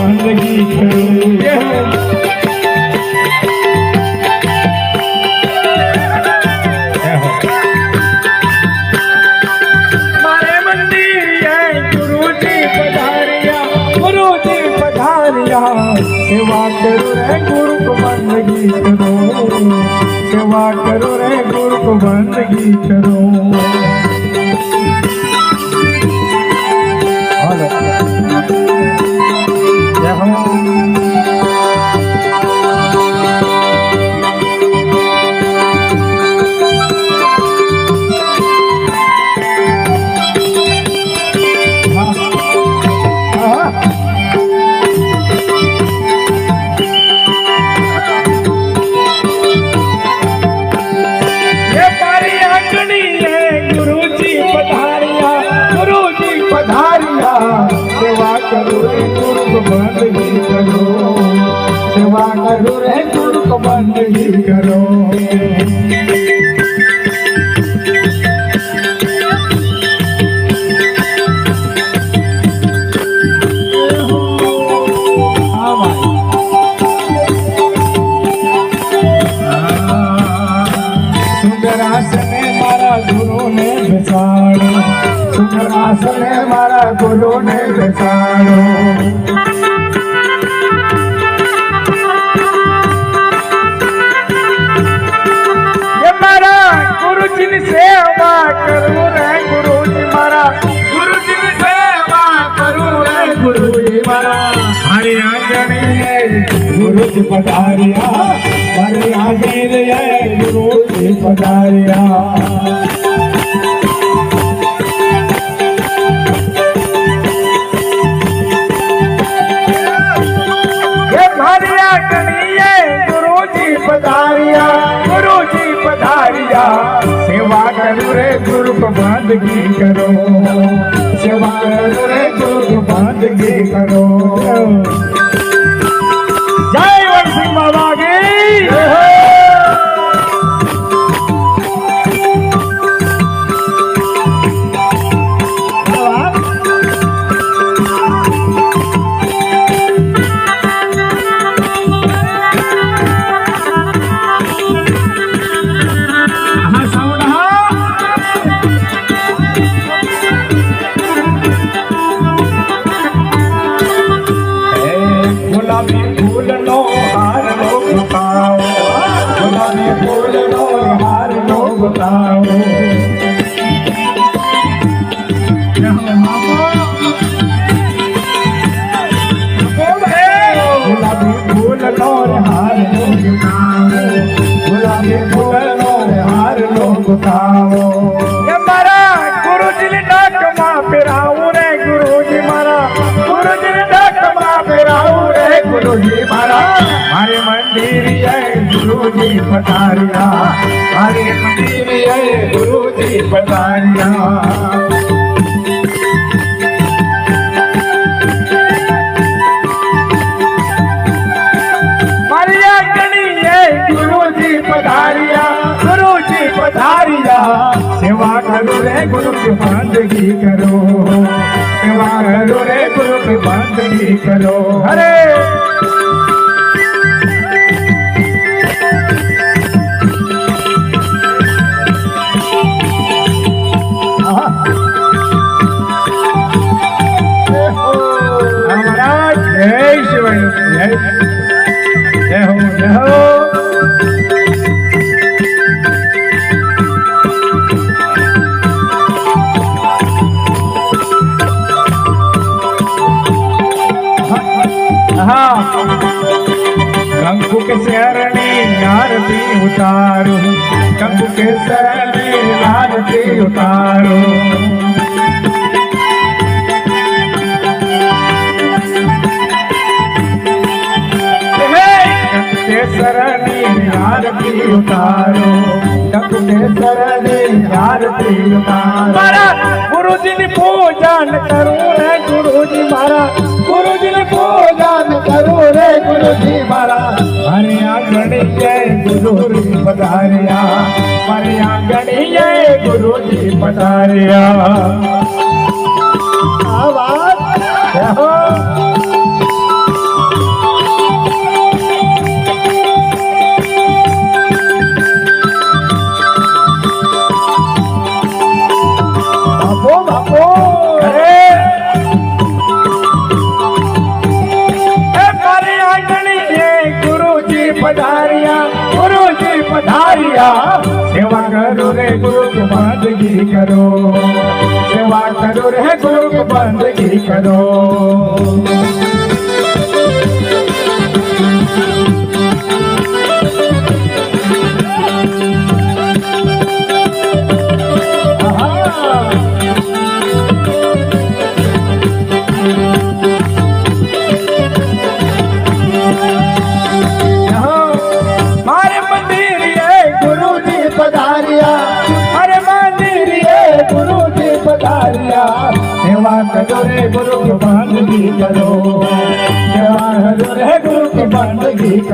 बंदगी मारे मंदिर है गुरुजी पधारिया, गुरुजी पधारिया। सेवा करो रे गुरु को बंदगी करो, सेवा करो रे गुरु को बंदगी करो। सेवा करो रे गुरु को बंदगी करो, सेवा करो रे गुरु को बंदगी करो। सुंदरासन मारा गुरु ने बेसाड़ो, सुंदरासन मारा गुरु ने बेसाड़ो। ये मारा गुरुजी ने सेवा करूं रे गुरुजी मारा, गुरुजी ने सेवा करूं रे गुरुजी मारा। हरे आंगन है गुरुजी पधारिया, हरे आंगन है गुरुजी पधारिया। पधारिया, गुरुजी पधारिया। सेवा करो रे गुरु को बंदगी करो, सेवा करो रे गुरु को बंदगी करो। जय वन सिंह बाबा की गुलाबी फूल लो हार लो बताओ, गुलाबी फूल लो हार लो बताओ। गुलाबी फूल लो हार लो बताओ, गुलाबी फूल लो हार लो बताओ। ये मारा गुरुजी ने डाक मां फिराऊं रे गुरुजी मारा, गुरुजी ने डाक मां फिराऊं रे गुरुजी मारा। हरे मंदिर है गुरुजी पधारिया, हरे मंदिर है गुरुजी पधारिया। मारिया गणी है गुरुजी पधारिया, गुरुजी पधारिया। सेवा करो रे गुरु की बंदगी करो, सेवा करो रे गुरु की बंदगी करो। हरे महाराज जय शिव, जय जय हो, जय हो। कंकु के शरणी आरती उतारो, कंकु के शरणी आरती उतारो। शरणी आरती उतारो, कंकु के शरणी आरती उतारो। मारा गुरुजी ने पूजन करूं रे गुरुजी मारा, गुरुजी ने पूजन करूं रे गुरुजी मारा। हरे आंगन जय गुरुजी पधारिया, हरे आंगन जय गुरुजी पधारिया। आवाज बंदगी करो सेवा करो रे गुरु की बंदगी करो मारे मंदिर ये गुरु जी पधारिया, अरे मंदिर ये गुरु जी पधारिया सेवा करो रे गुरु की बंदगी करो सेवा करो रे गुरु की बंदगी करो